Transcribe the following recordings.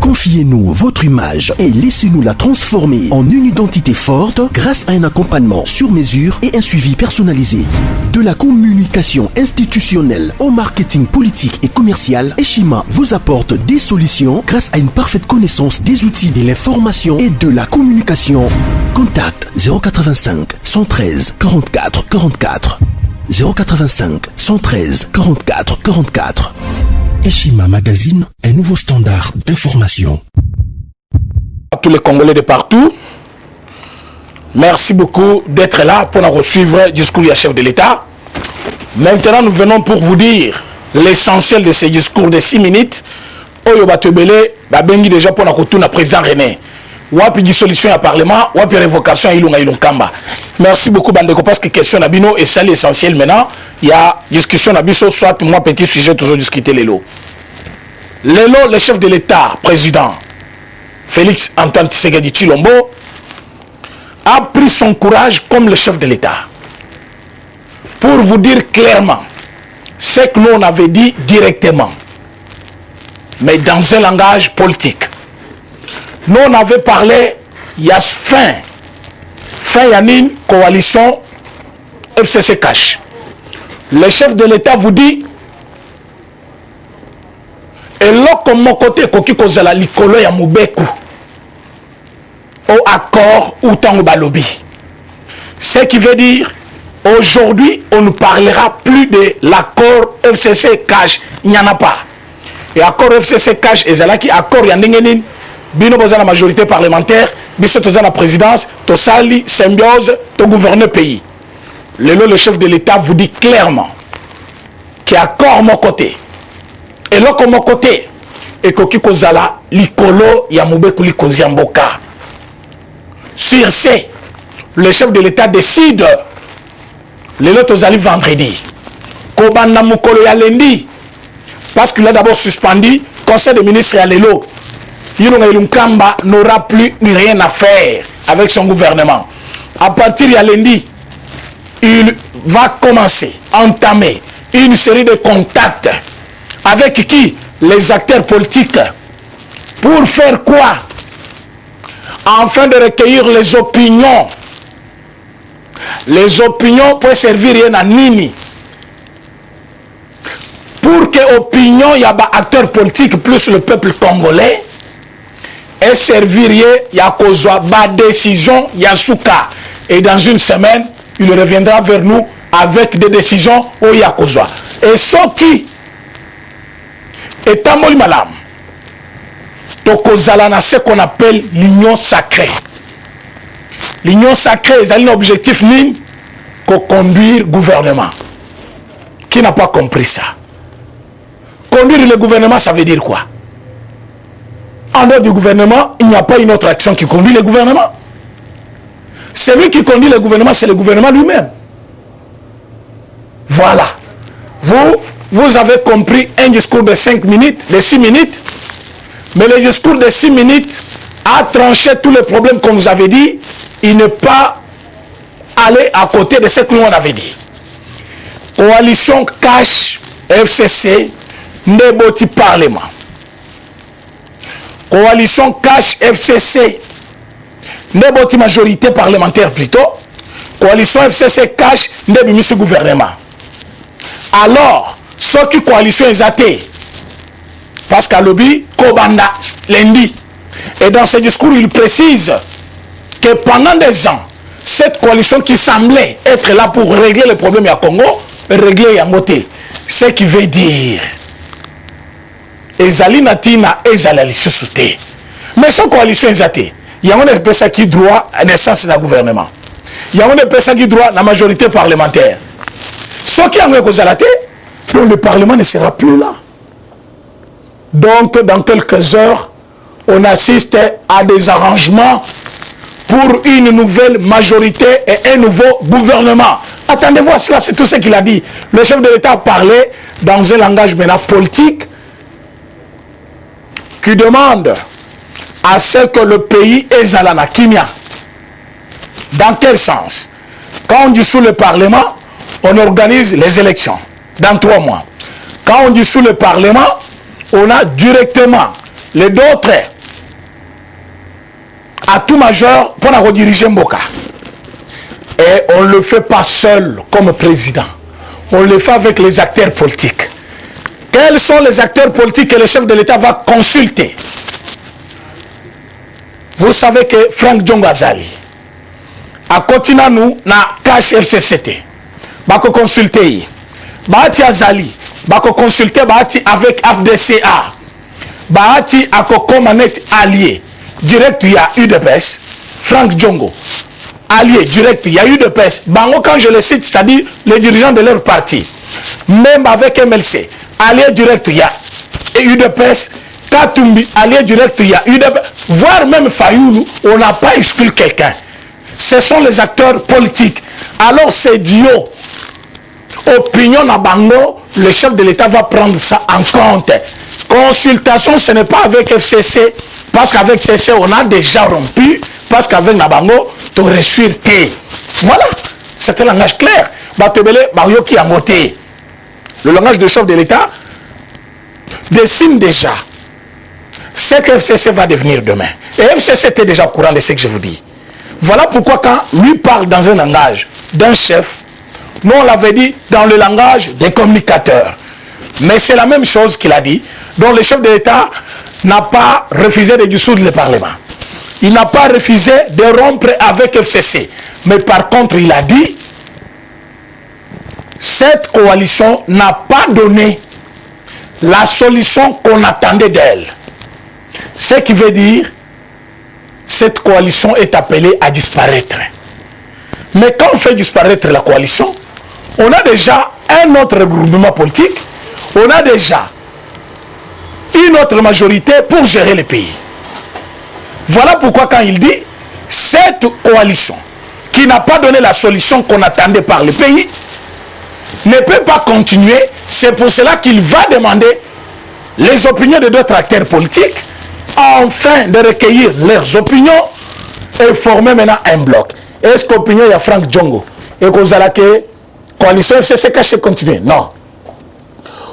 Confiez-nous votre image et laissez-nous la transformer en une identité forte grâce à un accompagnement sur mesure et un suivi personnalisé. De la communication institutionnelle au marketing politique et commercial, Eshima vous apporte des solutions grâce à une parfaite connaissance des outils de l'information et de la communication. Contact 085 113 44 44 085 113 44 44. Eshima Magazine, un nouveau standard d'information. À tous les Congolais de partout, merci beaucoup d'être là pour nous suivre le discours du chef de l'État. Maintenant, nous venons pour vous dire l'essentiel de ce discours de 6 minutes. Oyo Batebele, Babengi déjà pour nous retourner à président René. Wapi dissolution à Parlement, wapi révocation à Ilunga Ilunkamba. Merci beaucoup, Bandeko, parce que question Nabino et c'est l'essentiel maintenant. Il y a discussion Nabiso, soit moi, petit sujet, toujours discuter les lots. Lélo, le chef de l'État, président Félix Antoine Tshisekedi Tshilombo, a pris son courage comme le chef de l'État pour vous dire clairement ce que nous on avait dit directement, mais dans un langage politique. Nous on avait parlé, il y a fin Yanine, coalition FCC Cash. Le chef de l'État vous dit, et là comme mon côté, koki kozala likolo ya mubeku, au accord ou tant au balobi. Ce qui veut dire, aujourd'hui, on ne parlera plus de l'accord FCC Cash. Il n'y en a pas. Et accord FCC Cash, et là qui accord yandengenin, bino boza la majorité parlementaire, biso toza la présidence, to sali symbiose, to gouverner pays. Le chef de l'État vous dit clairement qu'il y a accord mon côté. Et là comme mon côté, et koki kozala likolo ya mubeku likozi mboka. Sur ce, le chef de l'État décide, le lot allés vendredi, Kobanda Mukolo ya lundi, parce qu'il a d'abord suspendu, conseil des ministres à l'élo, Yilunga Ilunkamba n'aura plus rien à faire avec son gouvernement. À partir de lundi, il va commencer, entamer une série de contacts avec qui? Les acteurs politiques. Pour faire quoi? Afin de recueillir les opinions. Les opinions peuvent servir rien à nini. Pour que opinion, il y a des acteurs politiques plus le peuple congolais, et servir il y a des décisions, il y a souka. Et dans une semaine, il reviendra vers nous avec des décisions où il y a kozwa. Et ce qui est un mot malam. Tokozala ce qu'on appelle l'union sacrée. L'union sacrée est un objectif ligne qu'on conduire le gouvernement. Qui n'a pas compris ça? Conduire le gouvernement, ça veut dire quoi? En dehors du gouvernement, il n'y a pas une autre action qui conduit le gouvernement. Celui qui conduit le gouvernement, c'est le gouvernement lui-même. Voilà. Vous avez compris un discours de 5 minutes, de 6 minutes, mais le discours de 6 minutes a tranché tous les problèmes qu'on vous avait dit. Il n'est pas allé à côté de ce que nous on avait dit. Coalition Cash FCC Neboti Parlement. Coalition Cash FCC Neboti majorité parlementaire plutôt. Coalition FCC Cash Nebimisi gouvernement. Alors, ce qui coalition est athée, parce qu'à lobby, Kobanda, lundi. Et dans ce discours, il précise que pendant des ans, cette coalition qui semblait être là pour régler les problèmes à Congo, régler Yangote. Ce qui veut dire, Ezali Natina, Ezali Sosouté. Mais cette coalition est athée. Il y a une personne qui droit à naissance d'un gouvernement. Il y a une personne qui droit à la majorité parlementaire. Ce qui a été donc le Parlement ne sera plus là. Donc, dans quelques heures, on assiste à des arrangements pour une nouvelle majorité et un nouveau gouvernement. Attendez-vous à cela, c'est tout ce qu'il a dit. Le chef de l'État a parlé dans un langage maintenant politique qui demande à ce que le pays est à la kimia. Dans quel sens? Quand on dissout le Parlement, on organise les élections dans 3 mois. Quand on dissout le Parlement, on a directement les d'autres à tout major pour rediriger Mboka. Et on ne le fait pas seul comme président. On le fait avec les acteurs politiques. Quels sont les acteurs politiques que le chef de l'État va consulter? Vous savez que Frank Djongo Azali a continué nous na cash FCCT. Bako consulter. Bahati Azali. Bako consulter Bahati avec FDCA. Bahati a comanet allié. Direct, il y a UDPS. Frank Djongo. Allié, direct, il y a UDPS. Bango, quand je le cite, c'est-à-dire les dirigeants de leur parti. Même avec MLC. Allié direct, il y a UDPS. Katumbi, allié direct, il y a UDPS. Voire même Fayoulou, on n'a pas exclu quelqu'un. Ce sont les acteurs politiques. Alors c'est duo. Opinion à Bango, le chef de l'État va prendre ça en compte. Consultation, ce n'est pas avec FCC, parce qu'avec FCC, on a déjà rompu, parce qu'avec Nabango, tu reçu T. Voilà, c'est un langage clair. Le langage du chef de l'État dessine déjà ce que FCC va devenir demain. Et FCC était déjà au courant de ce que je vous dis. Voilà pourquoi quand lui parle dans un langage d'un chef, nous on l'avait dit dans le langage des communicateurs. Mais c'est la même chose qu'il a dit, dont le chef de l'État n'a pas refusé de dissoudre le Parlement. Il n'a pas refusé de rompre avec FCC. Mais par contre, il a dit, cette coalition n'a pas donné la solution qu'on attendait d'elle. Ce qui veut dire, cette coalition est appelée à disparaître. Mais quand on fait disparaître la coalition, on a déjà un autre regroupement politique, on a déjà une autre majorité pour gérer le pays. Voilà pourquoi quand il dit, cette coalition qui n'a pas donné la solution qu'on attendait par le pays, ne peut pas continuer. C'est pour cela qu'il va demander les opinions de d'autres acteurs politiques, afin de recueillir leurs opinions et former maintenant un bloc. Est-ce qu'opinion il y a Frank Djongo et que la coalition FCC cache continuer? Non.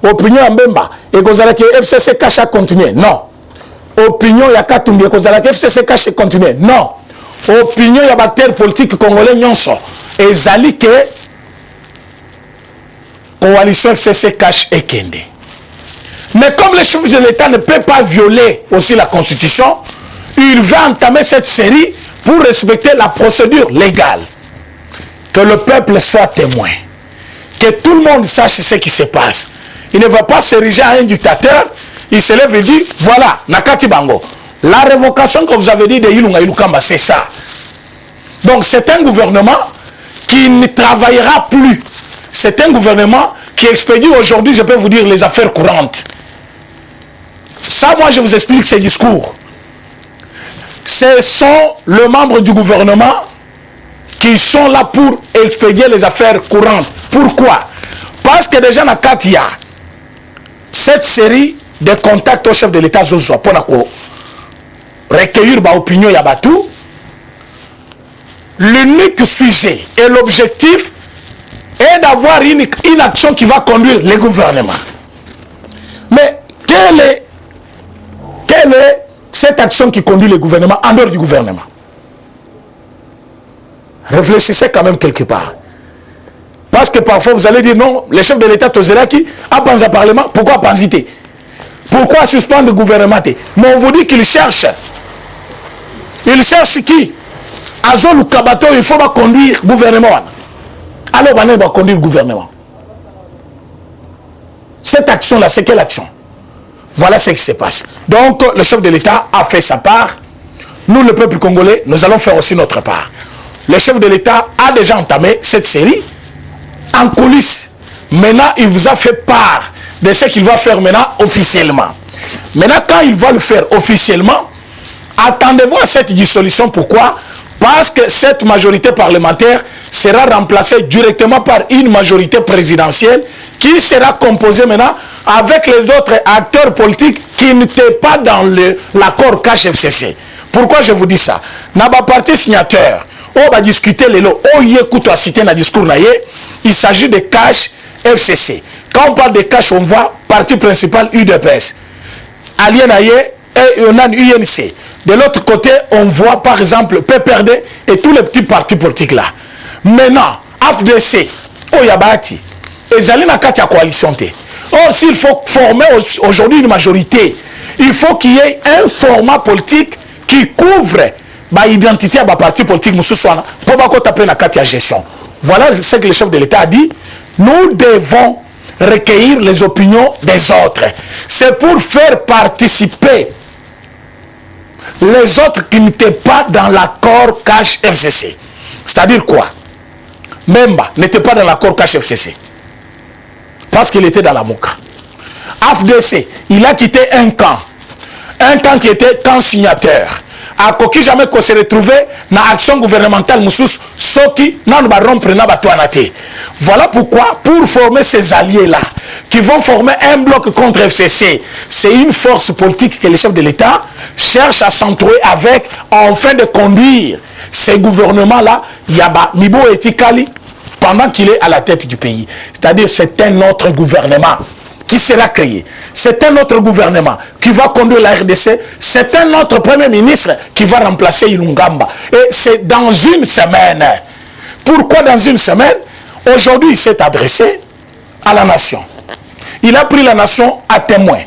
Opinion à Mbemba et que la FCC cache à continuer? Non. Opinion il y a Katumbi et que la FCC cache continuer? Non. Opinion il y a acteurs politiques congolais nyonso et zali que coalition FCC cache et kende. Mais comme le chef de l'État ne peut pas violer aussi la Constitution, il va entamer cette série pour respecter la procédure légale. Que le peuple soit témoin. Que tout le monde sache ce qui se passe. Il ne va pas s'ériger à un dictateur. Il se lève et dit, voilà, Nakati Bango. La révocation que vous avez dit de Ilunga Ilukamba, c'est ça. Donc c'est un gouvernement qui ne travaillera plus. C'est un gouvernement qui expédie aujourd'hui, je peux vous dire, les affaires courantes. Ça, moi, je vous explique ces discours. Ce sont les membres du gouvernement qui sont là pour expédier les affaires courantes. Pourquoi? Parce que déjà, il y a cette série de contacts au chef de l'État Zozo pour recueillir l'opinion de tout. L'unique sujet et l'objectif est d'avoir une action qui va conduire le gouvernement. Mais quelle est cette action qui conduit le gouvernement en dehors du gouvernement? Réfléchissez quand même quelque part. Parce que parfois vous allez dire non, le chef de l'État Tozeraki a pensé au Parlement, pourquoi pensiter? Pourquoi suspendre le gouvernement? Mais on vous dit qu'il cherche. Il cherche qui? Azol ou Kabato, il faut conduire le gouvernement. Alors on va conduire le gouvernement. Cette action-là, c'est quelle action? Voilà ce qui se passe. Donc, le chef de l'État a fait sa part. Nous, le peuple congolais, nous allons faire aussi notre part. Le chef de l'État a déjà entamé cette série en coulisses. Maintenant, il vous a fait part de ce qu'il va faire maintenant officiellement. Maintenant, quand il va le faire officiellement, attendez-vous à cette dissolution. Pourquoi? Parce que cette majorité parlementaire sera remplacée directement par une majorité présidentielle qui sera composée maintenant avec les autres acteurs politiques qui n'étaient pas dans l'accord cash FCC. Pourquoi je vous dis ça? N'a pas parti signateur. On va discuter les lots. On y écoute à citer dans le discours. Il s'agit de cash FCC. Quand on parle de cash, on voit parti principal UDPS. Allié et on a UNC. De l'autre côté, on voit par exemple PPRD et tous les petits partis politiques là. Maintenant, AFDC, Oyabati, et Zalina Katia coalition. Or, s'il faut former aujourd'hui une majorité, il faut qu'il y ait un format politique qui couvre l'identité de la parti politique pour taper la Katia gestion. Voilà ce que le chef de l'État a dit. Nous devons recueillir les opinions des autres. C'est pour faire participer les autres qui n'étaient pas dans l'accord cash FCC. C'est-à-dire quoi? Memba n'était pas dans l'accord cash FCC. Parce qu'il était dans la MOCA. AFDC, il a quitté un camp qui était camp signateur. A koki jamais qu'on se retrouvait dans l'action gouvernementale Moussous, Soki, non, va rompre na batoanate. Voilà pourquoi, pour former ces alliés-là, qui vont former un bloc contre FCC, c'est une force politique que le chef de l'État cherche à s'entourer avec, afin de conduire ces gouvernements-là, Yaba, Mibo et Tikali, pendant qu'il est à la tête du pays. C'est-à-dire, c'est un autre gouvernement qui sera créé. C'est un autre gouvernement qui va conduire la RDC. C'est un autre premier ministre qui va remplacer Ilungamba. Et c'est dans une semaine. Pourquoi dans une semaine? Aujourd'hui, il s'est adressé à la nation. Il a pris la nation à témoin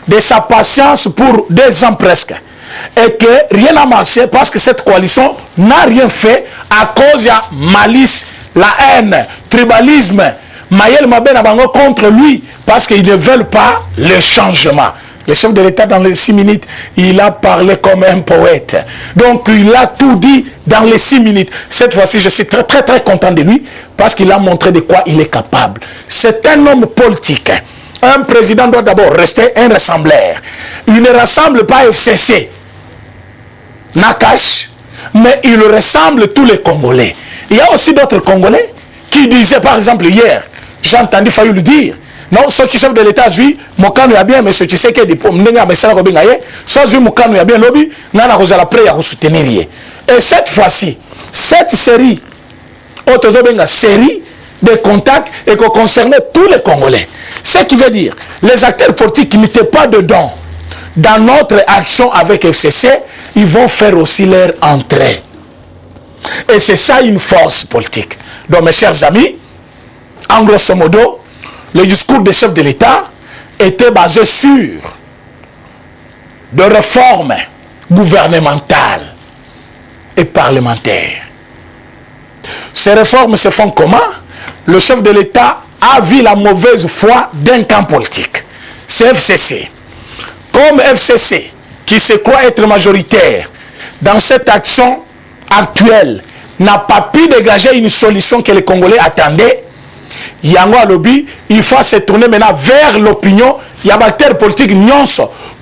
de sa patience pour 2 ans presque. Et que rien n'a marché parce que cette coalition n'a rien fait à cause de malice, la haine, tribalisme, Mayel Mabena Bango contre lui parce qu'ils ne veulent pas le changement. Le chef de l'État, dans les 6 minutes, il a parlé comme un poète. Donc, il a tout dit dans les 6 minutes. Cette fois-ci, je suis très, très, très content de lui parce qu'il a montré de quoi il est capable. C'est un homme politique. Un président doit d'abord rester un rassembleur. Il ne rassemble pas FCC, Nakash, mais il rassemble tous les Congolais. Il y a aussi d'autres Congolais qui disaient, par exemple, hier, j'ai entendu Fayou le dire, non, ceux qui chef de l'État, mon camp a bien, mais ce qui sait que des pommes, sans mon camp a bien lobby, n'a pas prêt à soutenir. Et cette fois-ci, cette série, série de contacts et qui concernait tous les Congolais. Ce qui veut dire, les acteurs politiques qui n'étaient pas dedans, dans notre action avec FCC, ils vont faire aussi leur entrée. Et c'est ça une force politique. Donc mes chers amis, en grosso modo, le discours des chefs de l'État était basé sur des réformes gouvernementales et parlementaires. Ces réformes se font comment? Le chef de l'État a vu la mauvaise foi d'un camp politique. C'est FCC. Comme FCC, qui se croit être majoritaire dans cette action actuelle, n'a pas pu dégager une solution que les Congolais attendaient, Yango Alobi, il faut se tourner maintenant vers l'opinion, il y a des acteurs politiques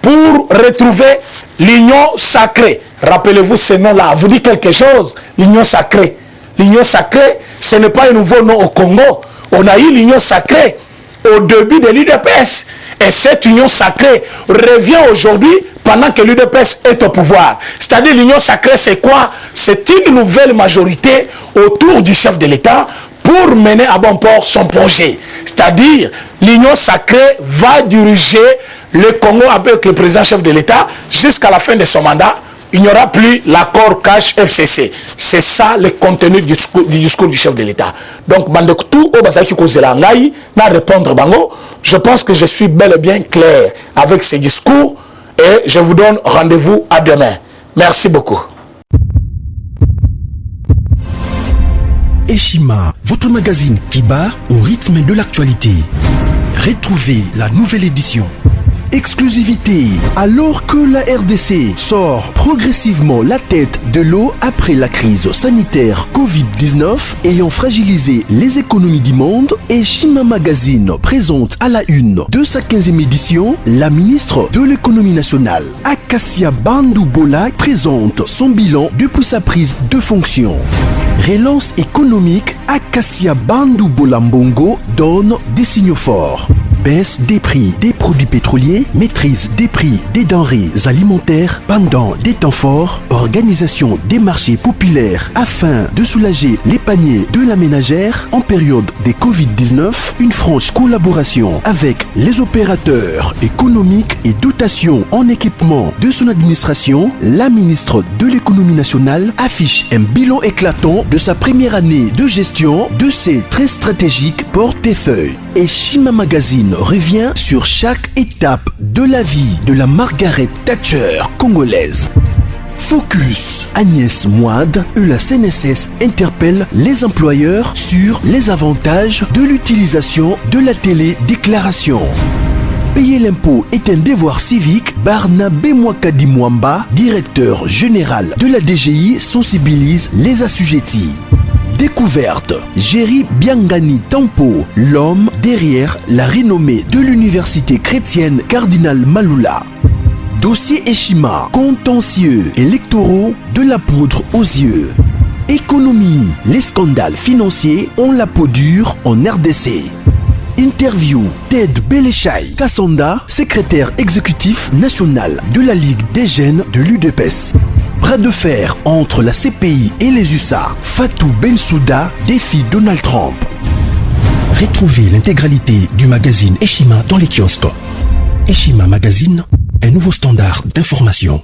pour retrouver l'union sacrée. Rappelez-vous ce nom-là, vous dit quelque chose, l'union sacrée. L'union sacrée, ce n'est pas un nouveau nom au Congo. On a eu l'union sacrée au début de l'UDPS. Et cette union sacrée revient aujourd'hui pendant que l'UDPS est au pouvoir. C'est-à-dire l'union sacrée, c'est quoi? C'est une nouvelle majorité autour du chef de l'État pour mener à bon port son projet. C'est-à-dire l'union sacrée va diriger le Congo avec le président chef de l'État jusqu'à la fin de son mandat. Il n'y aura plus l'accord cash FCC. C'est ça le contenu du discours du chef de l'État. Donc, je pense que je suis bel et bien clair avec ces discours et je vous donne rendez-vous à demain. Merci beaucoup. Eshima, votre magazine qui bat au rythme de l'actualité. Retrouvez la nouvelle édition. Exclusivité, alors que la RDC sort progressivement la tête de l'eau après la crise sanitaire Covid-19 ayant fragilisé les économies du monde, Eshima Magazine présente à la une de sa 15e édition la ministre de l'économie nationale, Acacia Bandou Bola, présente son bilan depuis sa prise de fonction. Relance économique, Acacia Bandou Bola Mbongo donne des signaux forts. Baisse des prix des produits pétroliers, maîtrise des prix des denrées alimentaires pendant des temps forts, organisation des marchés populaires afin de soulager les paniers de la ménagère en période de Covid-19, une franche collaboration avec les opérateurs économiques et dotation en équipement de son administration, la ministre de l'économie nationale affiche un bilan éclatant de sa première année de gestion de ses très stratégiques portefeuilles. Et Shima Magazine revient sur chaque étape de la vie de la Margaret Thatcher congolaise. Focus. Agnès Moide et la CNSS interpellent les employeurs sur les avantages de l'utilisation de la télédéclaration. Payer l'impôt est un devoir civique. Barnabé Mwakadi Mwamba, directeur général de la DGI, sensibilise les assujettis. Découverte. Jerry Biangani Tampo, l'homme derrière la renommée de l'université chrétienne Cardinal Malula. Dossier Eshima, contentieux électoraux de la poudre aux yeux. Économie, les scandales financiers ont la peau dure en RDC. Interview, Ted Belechai Kassonda, secrétaire exécutif national de la Ligue des jeunes de l'UDPS. Bras de fer entre la CPI et les USA. Fatou Bensouda défie Donald Trump. Retrouvez l'intégralité du magazine Eshima dans les kiosques. Eshima Magazine, un nouveau standard d'information.